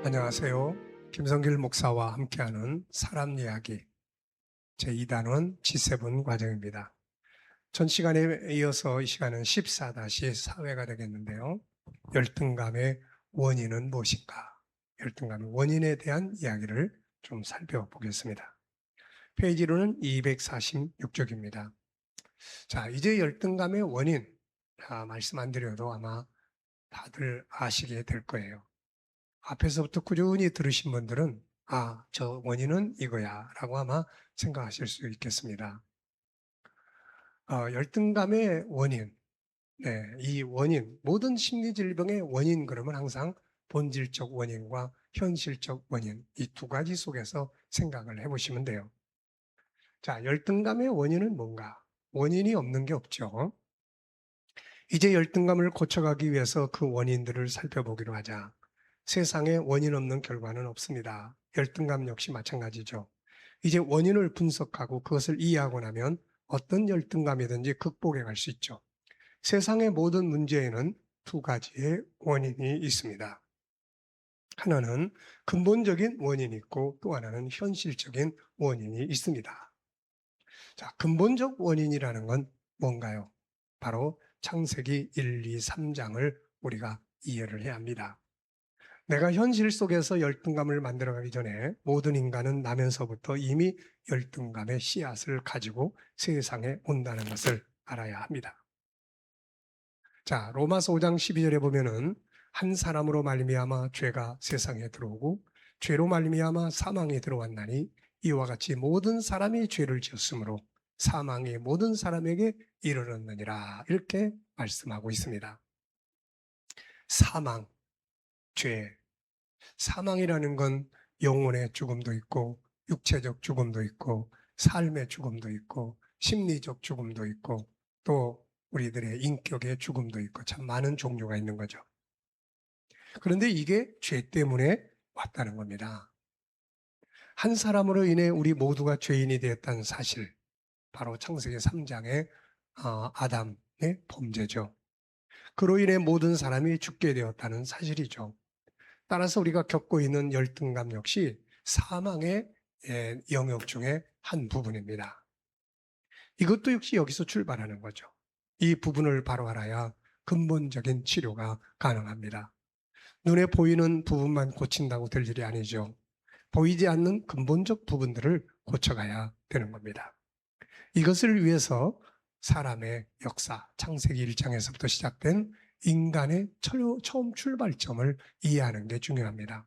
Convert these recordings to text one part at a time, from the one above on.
안녕하세요. 김성길 목사와 함께하는 사람 이야기 제2단원 G7 과정입니다. 전 시간에 이어서 이 시간은 14-4회가 되겠는데요. 열등감의 원인은 무엇인가? 열등감의 원인에 대한 이야기를 좀 살펴보겠습니다. 페이지로는 246쪽입니다. 자, 이제 열등감의 원인, 말씀 안 드려도 아마 다들 아시게 될 거예요. 앞에서부터 꾸준히 들으신 분들은 저 원인은 이거야 라고 아마 생각하실 수 있겠습니다. 열등감의 원인, 이 원인, 모든 심리질병의 원인 그러면 항상 본질적 원인과 현실적 원인, 이 두 가지 속에서 생각을 해보시면 돼요. 자, 열등감의 원인은 뭔가? 원인이 없는 게 없죠. 이제 열등감을 고쳐가기 위해서 그 원인들을 살펴보기로 하자. 세상에 원인 없는 결과는 없습니다. 열등감 역시 마찬가지죠. 이제 원인을 분석하고 그것을 이해하고 나면 어떤 열등감이든지 극복해 갈 수 있죠. 세상의 모든 문제에는 두 가지의 원인이 있습니다. 하나는 근본적인 원인이 있고 또 하나는 현실적인 원인이 있습니다. 자, 근본적 원인이라는 건 뭔가요? 바로 창세기 1, 2, 3장을 우리가 이해를 해야 합니다. 내가 현실 속에서 열등감을 만들어가기 전에 모든 인간은 나면서부터 이미 열등감의 씨앗을 가지고 세상에 온다는 것을 알아야 합니다. 자, 로마서 5장 12절에 보면은 한 사람으로 말미암아 죄가 세상에 들어오고 죄로 말미암아 사망이 들어왔나니 이와 같이 모든 사람이 죄를 지었으므로 사망이 모든 사람에게 이르렀느니라 이렇게 말씀하고 있습니다. 사망, 죄, 사망이라는 건 영혼의 죽음도 있고 육체적 죽음도 있고 삶의 죽음도 있고 심리적 죽음도 있고 또 우리들의 인격의 죽음도 있고 참 많은 종류가 있는 거죠. 그런데 이게 죄 때문에 왔다는 겁니다. 한 사람으로 인해 우리 모두가 죄인이 되었다는 사실, 바로 창세기 3장의 아담의 범죄죠. 그로 인해 모든 사람이 죽게 되었다는 사실이죠. 따라서 우리가 겪고 있는 열등감 역시 사망의 영역 중에 한 부분입니다. 이것도 역시 여기서 출발하는 거죠. 이 부분을 바로 알아야 근본적인 치료가 가능합니다. 눈에 보이는 부분만 고친다고 될 일이 아니죠. 보이지 않는 근본적 부분들을 고쳐가야 되는 겁니다. 이것을 위해서 사람의 역사, 창세기 1장에서부터 시작된 인간의 처음 출발점을 이해하는 게 중요합니다.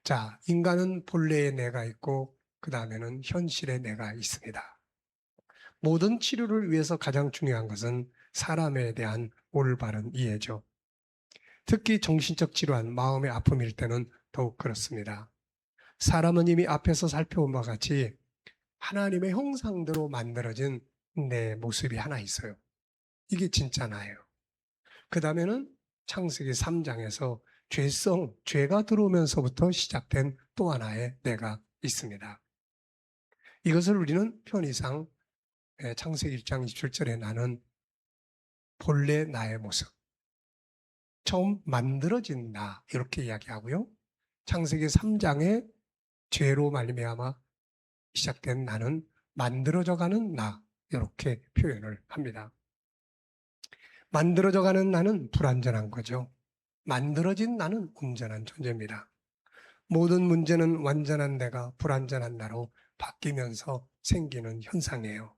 자, 인간은 본래의 내가 있고 그 다음에는 현실의 내가 있습니다. 모든 치료를 위해서 가장 중요한 것은 사람에 대한 올바른 이해죠. 특히 정신적 질환, 마음의 아픔일 때는 더욱 그렇습니다. 사람은 이미 앞에서 살펴본 바와 같이 하나님의 형상대로 만들어진 내 모습이 하나 있어요. 이게 진짜 나예요. 그 다음에는 창세기 3장에서 죄가 들어오면서부터 시작된 또 하나의 내가 있습니다. 이것을 우리는 편의상 창세기 1장 27절에 나는 본래 나의 모습, 처음 만들어진 나 이렇게 이야기하고요. 창세기 3장에 죄로 말미암아 시작된 나는 만들어져가는 나 이렇게 표현을 합니다. 만들어져가는 나는 불완전한 거죠. 만들어진 나는 온전한 존재입니다. 모든 문제는 완전한 내가 불완전한 나로 바뀌면서 생기는 현상이에요.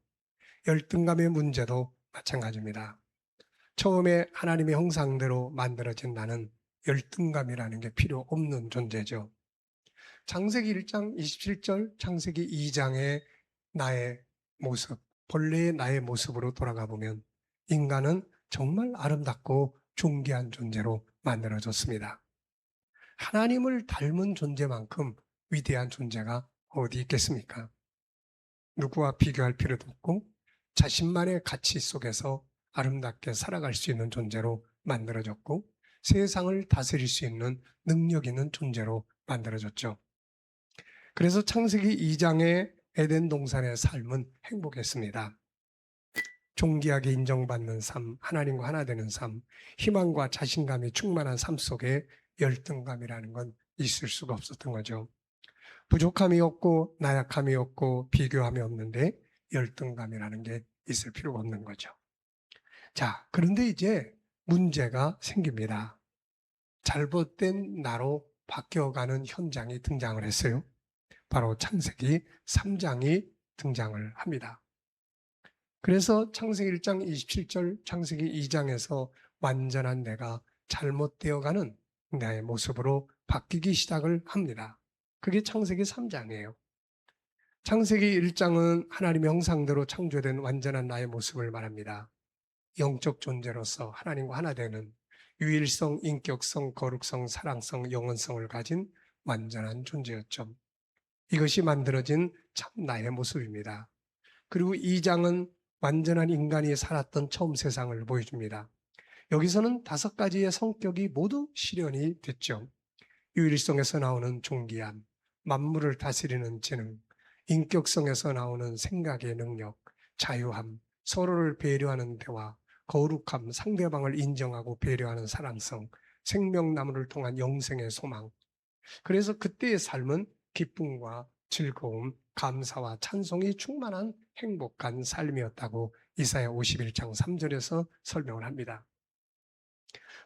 열등감의 문제도 마찬가지입니다. 처음에 하나님의 형상대로 만들어진 나는 열등감이라는 게 필요 없는 존재죠. 창세기 1장 27절, 창세기 2장의 나의 모습, 본래의 나의 모습으로 돌아가 보면 인간은 정말 아름답고 존귀한 존재로 만들어졌습니다. 하나님을 닮은 존재만큼 위대한 존재가 어디 있겠습니까? 누구와 비교할 필요도 없고 자신만의 가치 속에서 아름답게 살아갈 수 있는 존재로 만들어졌고 세상을 다스릴 수 있는 능력 있는 존재로 만들어졌죠. 그래서 창세기 2장의 에덴 동산의 삶은 행복했습니다. 존귀하게 인정받는 삶, 하나님과 하나 되는 삶, 희망과 자신감이 충만한 삶 속에 열등감이라는 건 있을 수가 없었던 거죠. 부족함이 없고 나약함이 없고 비교함이 없는데 열등감이라는 게 있을 필요가 없는 거죠. 자, 그런데 이제 문제가 생깁니다. 잘못된 나로 바뀌어가는 현장이 등장을 했어요. 바로 창세기 3장이 등장을 합니다. 그래서 창세기 1장 27절, 창세기 2장에서 완전한 내가 잘못되어가는 나의 모습으로 바뀌기 시작을 합니다. 그게 창세기 3장이에요. 창세기 1장은 하나님의 형상대로 창조된 완전한 나의 모습을 말합니다. 영적 존재로서 하나님과 하나 되는 유일성, 인격성, 거룩성, 사랑성, 영원성을 가진 완전한 존재였죠. 이것이 만들어진 참 나의 모습입니다. 그리고 2장은 완전한 인간이 살았던 처음 세상을 보여줍니다. 여기서는 5가지의 성격이 모두 실현이 됐죠. 유일성에서 나오는 존귀함, 만물을 다스리는 지능, 인격성에서 나오는 생각의 능력, 자유함, 서로를 배려하는 대화, 거룩함, 상대방을 인정하고 배려하는 사랑성, 생명나무를 통한 영생의 소망. 그래서 그때의 삶은 기쁨과 즐거움, 감사와 찬송이 충만한 행복한 삶이었다고 이사야 51장 3절에서 설명을 합니다.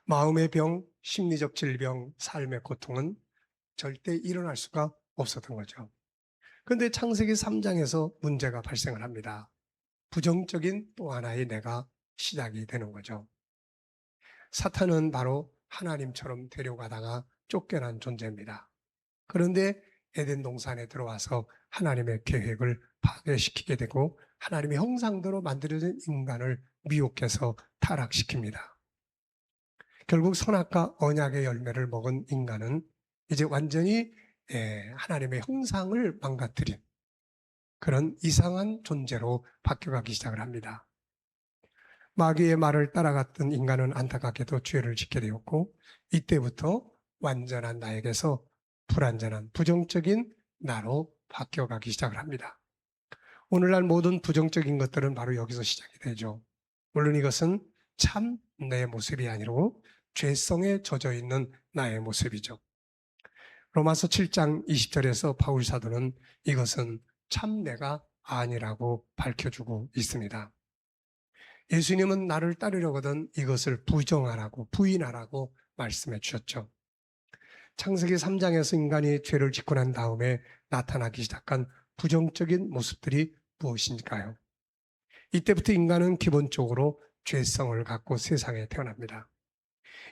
마음의 병, 심리적 질병, 삶의 고통은 절대 일어날 수가 없었던 거죠. 그런데 창세기 3장에서 문제가 발생을 합니다. 부정적인 또 하나의 내가 시작이 되는 거죠. 사탄은 바로 하나님처럼 데려가다가 쫓겨난 존재입니다. 그런데 에덴 동산에 들어와서 하나님의 계획을 파괴시키게 되고 하나님의 형상대로 만들어진 인간을 미혹해서 타락시킵니다. 결국 선악과 언약의 열매를 먹은 인간은 이제 완전히 하나님의 형상을 망가뜨린 그런 이상한 존재로 바뀌어가기 시작을 합니다. 마귀의 말을 따라갔던 인간은 안타깝게도 죄를 짓게 되었고 이때부터 완전한 나에게서 불완전한 부정적인 나로 바뀌어가기 시작을 합니다. 오늘날 모든 부정적인 것들은 바로 여기서 시작이 되죠. 물론 이것은 참 내 모습이 아니고 죄성에 젖어 있는 나의 모습이죠. 로마서 7장 20절에서 바울 사도는 이것은 참 내가 아니라고 밝혀주고 있습니다. 예수님은 나를 따르려거든 이것을 부정하라고 부인하라고 말씀해 주셨죠. 창세기 3장에서 인간이 죄를 짓고 난 다음에 나타나기 시작한 부정적인 모습들이 무엇인가요? 이때부터 인간은 기본적으로 죄성을 갖고 세상에 태어납니다.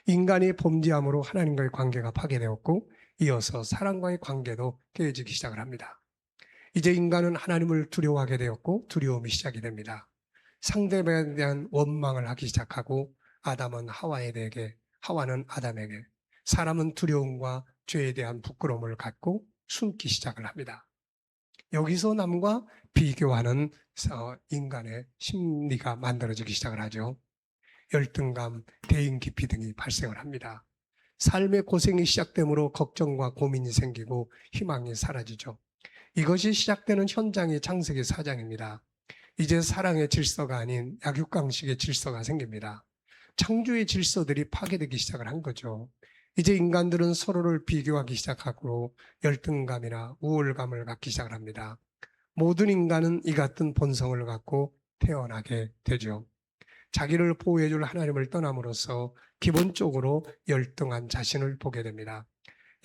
인간이 범죄함으로 하나님과의 관계가 파괴되었고 이어서 사람과의 관계도 깨지기 시작을 합니다. 이제 인간은 하나님을 두려워하게 되었고 두려움이 시작이 됩니다. 상대방에 대한 원망을 하기 시작하고 아담은 하와에게, 하와는 아담에게, 사람은 두려움과 죄에 대한 부끄러움을 갖고 숨기 시작을 합니다. 여기서 남과 비교하는 인간의 심리가 만들어지기 시작을 하죠. 열등감, 대인 기피 등이 발생을 합니다. 삶의 고생이 시작되므로 걱정과 고민이 생기고 희망이 사라지죠. 이것이 시작되는 현장이 창세기 4장입니다. 이제 사랑의 질서가 아닌 약육강식의 질서가 생깁니다. 창조의 질서들이 파괴되기 시작을 한 거죠. 이제 인간들은 서로를 비교하기 시작하고 열등감이나 우월감을 갖기 시작을 합니다. 모든 인간은 이 같은 본성을 갖고 태어나게 되죠. 자기를 보호해줄 하나님을 떠남으로써 기본적으로 열등한 자신을 보게 됩니다.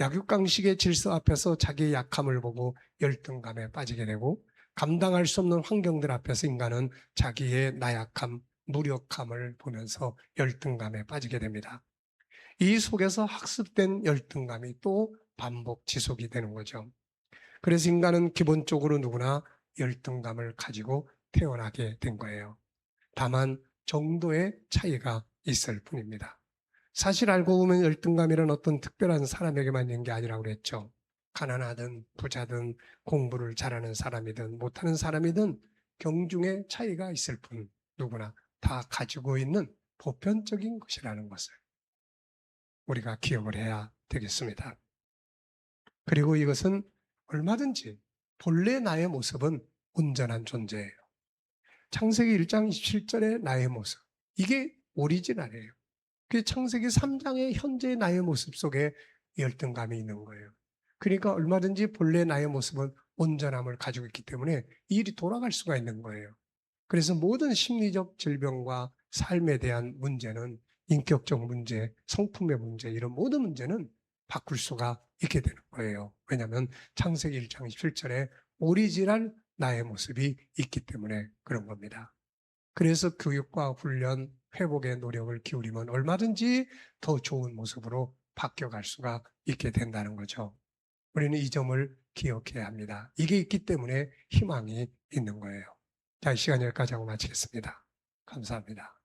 약육강식의 질서 앞에서 자기의 약함을 보고 열등감에 빠지게 되고 감당할 수 없는 환경들 앞에서 인간은 자기의 나약함, 무력함을 보면서 열등감에 빠지게 됩니다. 이 속에서 학습된 열등감이 또 반복 지속이 되는 거죠. 그래서 인간은 기본적으로 누구나 열등감을 가지고 태어나게 된 거예요. 다만 정도의 차이가 있을 뿐입니다. 사실 알고 보면 열등감이란 어떤 특별한 사람에게만 있는 게 아니라고 그랬죠. 가난하든 부자든 공부를 잘하는 사람이든 못하는 사람이든 경중의 차이가 있을 뿐 누구나 다 가지고 있는 보편적인 것이라는 것을 우리가 기억을 해야 되겠습니다. 그리고 이것은 얼마든지 본래 나의 모습은 온전한 존재예요. 창세기 1장 27절의 나의 모습, 이게 오리지널이에요. 그 창세기 3장의 현재 나의 모습 속에 열등감이 있는 거예요. 그러니까 얼마든지 본래 나의 모습은 온전함을 가지고 있기 때문에 이 일이 돌아갈 수가 있는 거예요. 그래서 모든 심리적 질병과 삶에 대한 문제는 인격적 문제, 성품의 문제, 이런 모든 문제는 바꿀 수가 있게 되는 거예요. 왜냐하면 창세기 1장 17절에 오리지널 나의 모습이 있기 때문에 그런 겁니다. 그래서 교육과 훈련, 회복의 노력을 기울이면 얼마든지 더 좋은 모습으로 바뀌어갈 수가 있게 된다는 거죠. 우리는 이 점을 기억해야 합니다. 이게 있기 때문에 희망이 있는 거예요. 자, 이 시간 여기까지 하고 마치겠습니다. 감사합니다.